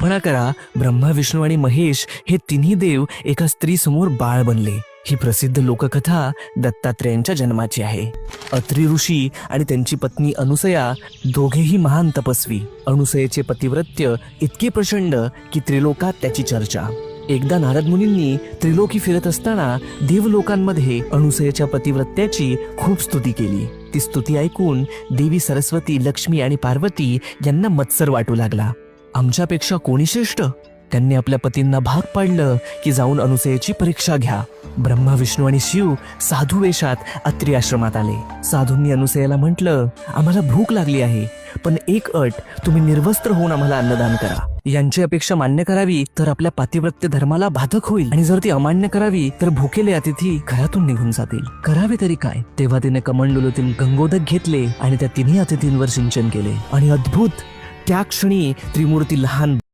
कल्पना करा, ब्रह्मा, विष्णू आणि महेश हे तिन्ही देव एका स्त्री समोर बाळ बनले. ही प्रसिद्ध लोककथा दत्तात्रेयांच्या जन्माची आहे. अत्री ऋषी आणि त्यांची पत्नी अनुसया दोघेही महान तपस्वी. अनुसयेचे पतिव्रत्य इतके प्रचंड की त्रिलोकात त्याची चर्चा. एकदा नारद मुनींनी त्रिलोकी फिरत असताना देवलोकांमध्ये अनुसयेच्या पतिव्रत्याची खूप स्तुती केली. ती स्तुती ऐकून देवी सरस्वती, लक्ष्मी आणि पार्वती यांना मत्सर वाटू लागला. आमच्यापेक्षा कोणी श्रेष्ठ? त्यांनी आपल्या पतींना भाग पाडलं की जाऊन अनुसयेची परीक्षा घ्या. ब्रह्मा, विष्णू आणि शिव साधू वेशात अत्री आश्रमात आले. साधूंनी अनुसयेला म्हटलं, आम्हाला भूक लागली आहे, पण एक अट, तुम्ही निर्वस्त्र होऊन आम्हाला अन्नदान करा. यांची अपेक्षा मान्य करावी तर आपल्या पातिव्रत्य धर्माला बाधक होईल, आणि जर ती अमान्य करावी तर भुकेले अतिथी घरातून निघून जातील. करावे तरी काय? तेव्हा तिने कमंडलूतील गंगोदक घेतले आणि त्या तिन्ही अतिथींवर सिंचन केले, आणि अद्भुत, त्या क्षणी त्रिमूर्ती लहान